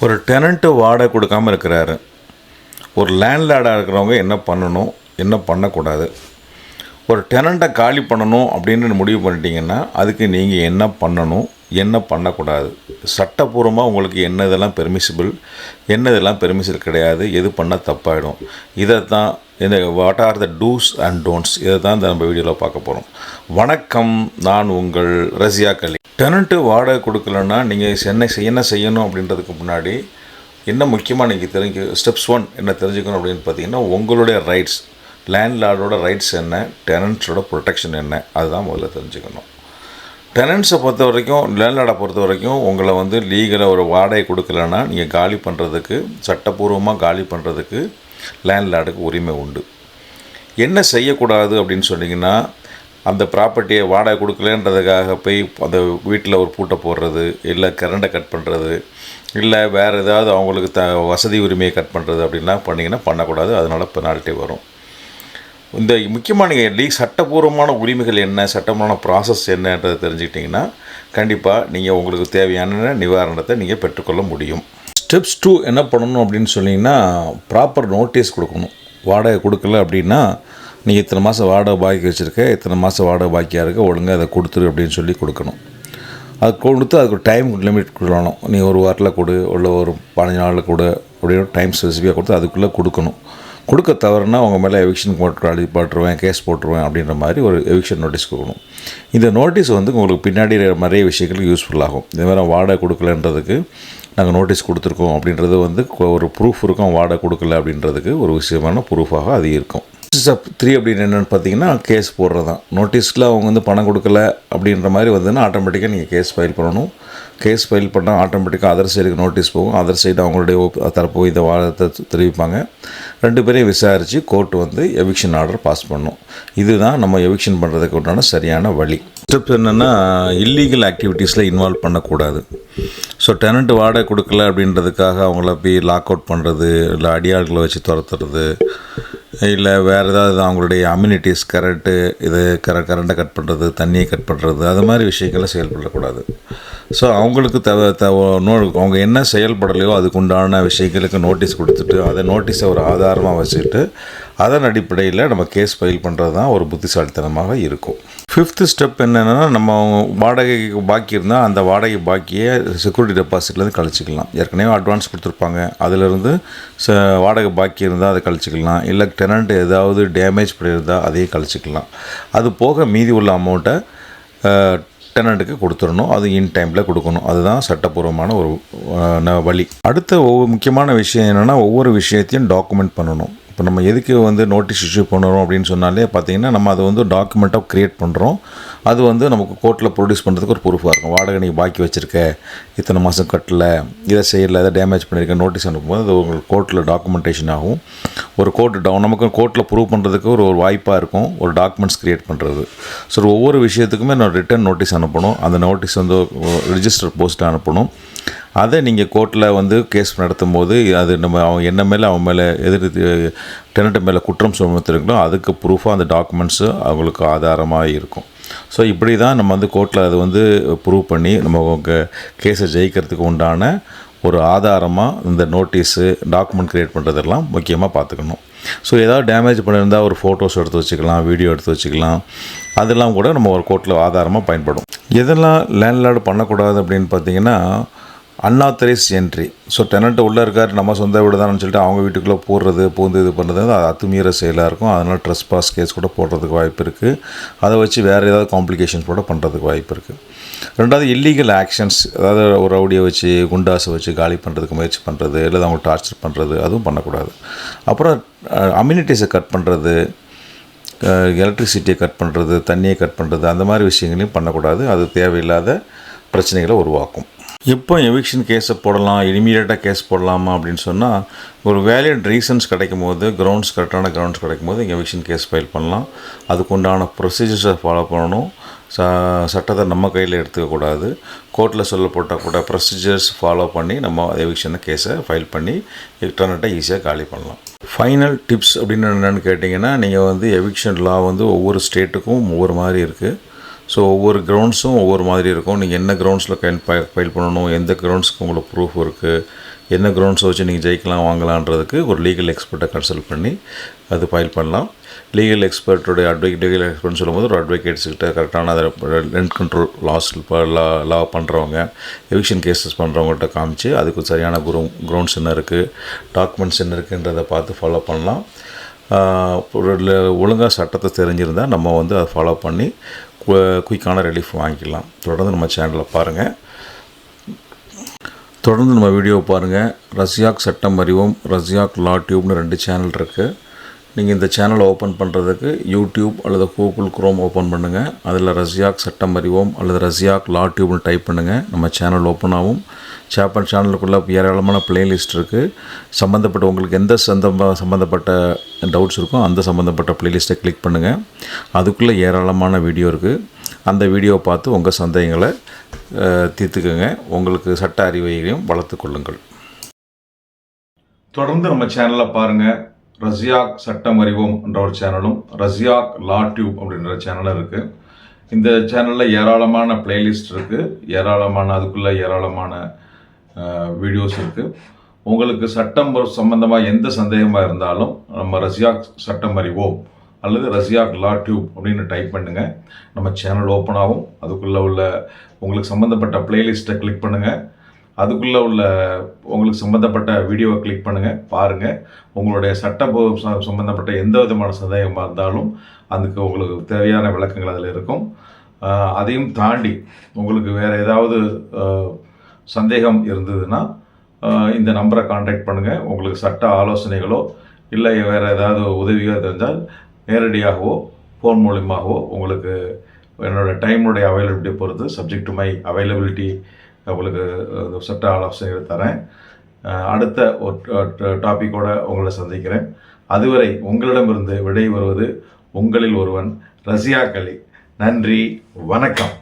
ஒரு டெனண்ட்டு வாடகை கொடுக்காமல் இருக்கிறாரு. ஒரு லேண்ட்லார்டாக இருக்கிறவங்க என்ன பண்ணணும், என்ன பண்ணக்கூடாது? ஒரு டெனண்ட்டை காலி பண்ணணும் அப்படின்னு முடிவு பண்ணிட்டீங்கன்னா அதுக்கு நீங்கள் என்ன பண்ணணும், என்ன பண்ணக்கூடாது? சட்டப்பூர்வமாக உங்களுக்கு என்ன இதெல்லாம் பெர்மிசிபிள், என்ன இதெல்லாம் பெர்மிசிபிள் கிடையாது, எது பண்ணால் தப்பாயிடும், இதை தான் இந்த what are the dos and don'ts, இதை தான் இந்த நம்ம வீடியோவில் பார்க்க போகிறோம். வணக்கம், நான் உங்கள் ரசியா கலி. டெனண்ட்டு வாடகை கொடுக்கலன்னா நீங்கள் என்ன செய்யணும் அப்படின்றதுக்கு முன்னாடி என்ன முக்கியமாக நீங்கள் ஸ்டெப்ஸ் 1 என்ன தெரிஞ்சுக்கணும் அப்படின்னு பார்த்தீங்கன்னா, உங்களுடைய ரைட்ஸ், லேண்ட்லார்டோட ரைட்ஸ் என்ன, டெனண்ட்ஸோட ப்ரொடெக்ஷன் என்ன, அதுதான் முதல்ல தெரிஞ்சுக்கணும். டெனண்ட்ஸை பொறுத்த வரைக்கும், லேண்ட்லார்டை பொறுத்த வரைக்கும் உங்களை லீகலாக ஒரு வாடகை கொடுக்கலன்னா நீங்கள் காலி பண்ணுறதுக்கு, சட்டப்பூர்வமாக காலி பண்ணுறதுக்கு லேண்ட்லார்டுக்கு உரிமை உண்டு. என்ன செய்யக்கூடாது அப்படின்னு சொன்னிங்கன்னா, அந்த ப்ராப்பர்ட்டியை வாடகை கொடுக்கலன்றதுக்காக போய் அந்த வீட்டில் ஒரு பூட்டை போடுறது, இல்லை கரண்டை கட் பண்ணுறது, இல்லை வேறு ஏதாவது அவங்களுக்கு வசதி உரிமையை கட் பண்ணுறது அப்படின்லாம் பண்ணிங்கன்னா பண்ணக்கூடாது. அதனால் பெனால்ட்டி வரும். இந்த முக்கியமாக நீங்கள் சட்டப்பூர்வமான உரிமைகள் என்ன, சட்டமான ப்ராசஸ் என்னன்றதை தெரிஞ்சுக்கிட்டிங்கன்னா கண்டிப்பாக நீங்கள் உங்களுக்கு தேவையான நிவாரணத்தை நீங்கள் பெற்றுக்கொள்ள முடியும். ஸ்டெப்ஸ் 2 என்ன பண்ணணும் அப்படின்னு சொன்னிங்கன்னா, ப்ராப்பர் நோட்டீஸ் கொடுக்கணும். வாடகை கொடுக்கல அப்படின்னா, நீங்கள் இத்தனை மாதம் வாடகை பாக்கி வச்சுருக்க, இத்தனை மாதம் வாடகை பாக்கியாக இருக்க, ஒழுங்காக அதை கொடுத்துரு அப்படின்னு சொல்லி கொடுக்கணும். அது கொடுத்து அதுக்கு டைம் லிமிட் கொடுக்கணும். நீ ஒரு வாரத்தில் கொடு, இல்லை ஒரு 15 நாளில் கொடு அப்படின்னு டைம் ஸ்பெசிஃபிக்காக கொடுத்து அதுக்குள்ளே கொடுக்கணும். கொடுக்க தவறுனா அவங்க மேலே எவிக்ஷன் போட்டுருவேன், கேஸ் போட்டுருவேன் அப்படின்ற மாதிரி ஒரு எவிக்ஷன் நோட்டீஸ் கொடுக்கணும். இந்த நோட்டீஸ் உங்களுக்கு பின்னாடி நிறைய விஷயங்களுக்கு யூஸ்ஃபுல்லாகும். இதேமாதிரி வாடகை கொடுக்கலன்றதுக்கு நாங்கள் நோட்டீஸ் கொடுத்துருக்கோம் அப்படின்றது ஒரு ப்ரூஃப் இருக்கும். வாடகை கொடுக்கல அப்படின்றதுக்கு ஒரு விஷயமான ப்ரூஃபாக அது இருக்கும். ஸ்டெப் 3 அப்படின்னு என்னென்னு பார்த்தீங்கன்னா, கேஸ் போடுறது தான். நோட்டீஸில் அவங்க பணம் கொடுக்கல அப்படின்ற மாதிரி ஆட்டோமேட்டிக்காக நீங்கள் கேஸ் ஃபைல் பண்ணணும். கேஸ் ஃபைல் பண்ணால் ஆட்டோமேட்டிக்காக அதர் சைடுக்கு நோட்டீஸ் போகும். அதர் சைடு அவங்களுடைய தரப்பு இந்த வாதத்தை தெரிவிப்பாங்க. 2 பேரையும் விசாரித்து கோர்ட்டு எவிக்ஷன் ஆர்டர் பாஸ் பண்ணணும். இதுதான் நம்ம எவிக்ஷன் பண்ணுறதுக்கு உண்டான சரியான வழி. ஸ்டெப்ஸ் என்னென்னா, இல்லீகல் ஆக்டிவிட்டீஸில் இன்வால்வ் பண்ணக்கூடாது. ஸோ டெனண்ட் வாடகை கொடுக்கல அப்படின்றதுக்காக அவங்கள போய் லாக் அவுட் பண்ணுறது, இல்லை அடியாள்களை வச்சு துரத்துறது, இல்லை வேறு ஏதாவது அவங்களுடைய அம்யூனிட்டிஸ் கரண்ட்டை கட் பண்ணுறது, தண்ணியை கட் பண்ணுறது, அது மாதிரி விஷயங்களை செயல்படக்கூடாது. ஸோ அவங்களுக்கு அவங்க என்ன செயல்படலையோ அதுக்கு உண்டான விஷயங்களுக்கு நோட்டீஸ் கொடுத்துட்டு, அதை நோட்டீஸை ஒரு ஆதாரமாக வச்சுக்கிட்டு அதன் அடிப்படையில் நம்ம கேஸ் ஃபைல் பண்ணுறது தான் ஒரு புத்திசாலித்தனமாக இருக்கும். 5th ஸ்டெப் என்னென்னா, நம்ம வாடகைக்கு பாக்கி இருந்தால் அந்த வாடகை பாக்கியை செக்யூரிட்டி டெபாசிட்லேருந்து கழிச்சிக்கலாம். ஏற்கனவே அட்வான்ஸ் கொடுத்துருப்பாங்க, அதிலிருந்து வாடகை பாக்கி இருந்தால் அதை கழிச்சிக்கலாம். இல்லை டெனண்ட் ஏதாவது டேமேஜ் பண்ணியிருந்தால் அதையும் கழிச்சிக்கலாம். அது போக மீதி உள்ள அமௌண்ட்டை டெனண்ட்டுக்கு கொடுத்துடணும். அது இன் டைமில் கொடுக்கணும். அதுதான் சட்டப்பூர்வமான ஒரு வழி. அடுத்த முக்கியமான விஷயம் என்னென்னா, ஒவ்வொரு விஷயத்தையும் டாக்குமெண்ட் பண்ணணும். இப்போ நம்ம எதுக்கு நோட்டீஸ் இஷ்யூ பண்ணுறோம் அப்படின்னு சொன்னாலே பார்த்திங்கன்னா, நம்ம அதை டாக்குமெண்ட்டாக க்ரியேட் பண்ணுறோம். அது நமக்கு கோர்ட்டில் ப்ரொடியூஸ் பண்ணுறதுக்கு ஒரு ப்ரூஃபாக இருக்கும். வாடகை நீங்கள் பாக்கி வச்சுருக்க, இத்தனை மாதம் கட்டலை, இதை செய்யலை, இதை டேமேஜ் பண்ணியிருக்க, நோட்டீஸ் அனுப்பும்போது அது உங்களுக்கு கோர்ட்டில் டாக்குமெண்டேஷன் ஆகும். ஒரு நமக்கு கோர்ட்டில் ப்ரூவ் பண்ணுறதுக்கு ஒரு வாய்ப்பாக இருக்கும், ஒரு டாக்குமெண்ட்ஸ் க்ரியேட் பண்ணுறது. ஸோ ஒவ்வொரு விஷயத்துக்குமே நான் ரிட்டன் நோட்டீஸ் அனுப்பணும். அந்த நோட்டீஸ் ரிஜிஸ்டர் போஸ்ட்டில் அனுப்பணும். அதை நீங்கள் கோர்ட்டில் கேஸ் நடத்தும் போது அது நம்ம அவன் மேலே டெனண்ட் மேலே குற்றம் சுமத்திருக்கணும், அதுக்கு ப்ரூஃபாக அந்த டாக்குமெண்ட்ஸு அவங்களுக்கு ஆதாரமாக இருக்கும். ஸோ இப்படி தான் நம்ம கோர்ட்டில் அது ப்ரூவ் பண்ணி நம்ம கேஸை ஜெயிக்கிறதுக்கு உண்டான ஒரு ஆதாரமாக இந்த நோட்டீஸு டாக்குமெண்ட் க்ரியேட் பண்ணுறதெல்லாம் முக்கியமாக பார்த்துக்கணும். ஸோ ஏதாவது டேமேஜ் பண்ணியிருந்தால் ஒரு ஃபோட்டோஸ் எடுத்து வச்சுக்கலாம், வீடியோ எடுத்து வச்சுக்கலாம். அதெல்லாம் கூட நம்ம ஒரு கோர்ட்டில் ஆதாரமாக பயன்படும். எதெல்லாம் லேண்ட்லார்டு பண்ணக்கூடாது அப்படின்னு பார்த்தீங்கன்னா, அன்ஆத்தரைஸ் என்ட்ரி. ஸோ டெனண்ட் உள்ளே இருக்கார், நம்ம சொந்த வீடு தானு சொல்லிட்டு அவங்க வீட்டுக்குள்ளே பூந்து இது பண்ணுறது அது அத்துமீற செயலாக இருக்கும். அதனால் ட்ரெஸ்பாஸ் கேஸ் கூட போடுறதுக்கு வாய்ப்பு இருக்குது. அதை வச்சு வேறு ஏதாவது காம்ப்ளிகேஷன்ஸ் கூட பண்ணுறதுக்கு வாய்ப்பு இருக்குது. 2வது இல்லீகல் ஆக்ஷன்ஸ், அதாவது ஒரு ரவுடியை வச்சு குண்டாஸை வச்சு காலி பண்ணுறதுக்கு முயற்சி பண்ணுறது, இல்லை அவங்க டார்ச்சர் பண்ணுறது, அதுவும் பண்ணக்கூடாது. அப்புறம் அம்யூனிட்டிஸை கட் பண்ணுறது, எலக்ட்ரிசிட்டியை கட் பண்ணுறது, தண்ணியை கட் பண்ணுறது, அந்த மாதிரி விஷயங்களையும் பண்ணக்கூடாது. அது தேவையில்லாத பிரச்சனைகளை உருவாக்கும். எப்போ எவிக்ஷன் கேஸை போடலாம், இமீடியட்டாக கேஸ் போடலாமா அப்படின்னு சொன்னால், ஒரு வேலிட் ரீசன்ஸ் கரெக்டான கிரவுண்ட்ஸ் கிடைக்கும் போது எவிக்ஷன் கேஸ் ஃபைல் பண்ணலாம். அதுக்கு உண்டான ப்ரொசீஜர்ஸை ஃபாலோ பண்ணணும். சட்டத்தை நம்ம கையில் எடுத்துக்கக்கூடாது. கோர்ட்டில் சொல்லப்பட்ட ப்ரொசீஜர்ஸ் ஃபாலோ பண்ணி நம்ம எவிக்ஷன் கேஸை ஃபைல் பண்ணி டெனண்ட்டை ஈஸியாக காலி பண்ணலாம். ஃபைனல் டிப்ஸ் அப்படின்னு என்னென்னு கேட்டிங்கன்னா, நீங்கள் எவிக்ஷன் லா ஒவ்வொரு ஸ்டேட்டுக்கும் ஒவ்வொரு மாதிரி இருக்குது. ஸோ ஒவ்வொரு கிரவுண்ட்ஸும் ஒவ்வொரு மாதிரி இருக்கும். நீங்கள் என்ன கிரவுண்ட்ஸில் ஃபைல் பண்ணணும், எந்த கிரவுண்ட்ஸ்க்கு உங்களுக்கு ப்ரூஃப் இருக்குது, என்ன கிரவுண்ட்ஸை வச்சு நீங்கள் ஜெயிக்கலாம் வாங்கலான்றதுக்கு ஒரு லீகல் எக்ஸ்பர்ட்டை கன்சல்ட் பண்ணி அது ஃபைல் பண்ணலாம். லீகல் எக்ஸ்பர்ட்டோடைய லீகல் எக்ஸ்பர்ட்னு சொல்லும்போது ஒரு அட்வொகேட்ஸ்கிட்ட கரெக்டான அதை ரெண்ட் கண்ட்ரோல் லா பண்ணுறவங்க, எவிக்ஷன் கேசஸ் பண்ணுறவங்கள்ட்ட காமிச்சு அதுக்கு சரியான கிரவுண்ட்ஸ் என்ன இருக்குது, டாக்குமெண்ட்ஸ் என்ன இருக்குன்றதை பார்த்து ஃபாலோ பண்ணலாம். ஒழுங்காக சட்டத்தை தெரிஞ்சிருந்தால் நம்ம அதை ஃபாலோ பண்ணி குயிக்கான ரிலீஃப் வாங்கிக்கலாம். தொடர்ந்து நம்ம சேனலை பாருங்கள், தொடர்ந்து நம்ம வீடியோ பாருங்கள். ரஸ்யாக் சட்டம் அறிவோம், ரஸ்யாக் லா டியூப்னு 2 சேனல் இருக்குது. நீங்கள் இந்த சேனலை ஓப்பன் பண்ணுறதுக்கு யூடியூப் அல்லது கூகுள் குரோம் ஓப்பன் பண்ணுங்கள். அதில் ரஸ்யாக் சட்டம் அறிவோம் அல்லது ரஸ்யாக் லா டியூப்னு டைப் பண்ணுங்கள். நம்ம சேனல் ஓப்பன் ஆகும். சேனலுக்குள்ளே ஏராளமான பிளேலிஸ்ட் இருக்குது. சம்மந்தப்பட்ட உங்களுக்கு எந்த சம்மந்தப்பட்ட டவுட்ஸ் இருக்கோ அந்த சம்மந்தப்பட்ட பிளேலிஸ்ட்டை கிளிக் பண்ணுங்கள். அதுக்குள்ளே ஏராளமான வீடியோ இருக்குது. அந்த வீடியோவை பார்த்து உங்கள் சந்தேகங்களை தீர்த்துக்கங்க. உங்களுக்கு சட்ட அறிவையும் வளர்த்து கொள்ளுங்கள். தொடர்ந்து நம்ம சேனலை பாருங்கள். ரஸ்யாக் சட்டம் அறிவோம் என்ற ஒரு சேனலும் ரஸ்யாக் லா டியூப் அப்படின்ற சேனலும் இருக்குது. இந்த சேனலில் ஏராளமான பிளேலிஸ்ட் இருக்குது. அதுக்குள்ளே ஏராளமான வீடியோஸ் இருக்குது. உங்களுக்கு சட்டம் சம்பந்தமாக எந்த சந்தேகமாக இருந்தாலும் நம்ம ரஸ்யாக் சட்டம் அறிவோம் அல்லது ரஸ்யாக் லா டியூப் அப்படின்னு டைப் பண்ணுங்கள். நம்ம சேனல் ஓப்பன் ஆகும். அதுக்குள்ளே உள்ள உங்களுக்கு சம்மந்தப்பட்ட பிளேலிஸ்ட்டை கிளிக் பண்ணுங்கள். அதுக்குள்ளே உள்ள உங்களுக்கு சம்மந்தப்பட்ட வீடியோவை கிளிக் பண்ணுங்கள், பாருங்கள். உங்களுடைய சம்பந்தப்பட்ட எந்த விதமான சந்தேகமாக இருந்தாலும் அதுக்கு உங்களுக்கு தேவையான விளக்கங்கள் அதில் இருக்கும். அதையும் தாண்டி உங்களுக்கு வேறு ஏதாவது சந்தேகம் இருந்ததுன்னா இந்த நம்பரை கான்டாக்ட் பண்ணுங்கள். உங்களுக்கு சட்ட ஆலோசனைகளோ இல்லை வேறு ஏதாவது உதவியோ தெரிஞ்சால் நேரடியாகவோ ஃபோன் மூலியமாகவோ உங்களுக்கு என்னோடய டைமுடைய அவைலபிலிட்டியை பொறுத்து சப்ஜெக்ட் டு மை அவைலபிலிட்டி உங்களுக்கு சட்ட ஆலோசனைகள் தரேன். அடுத்த ஒரு டாப்பிக்கோடு உங்களை சந்திக்கிறேன். அதுவரை உங்களிடமிருந்து விடை வருவது உங்களில் ஒருவன் ரஸ்யாக் அலி. நன்றி, வணக்கம்.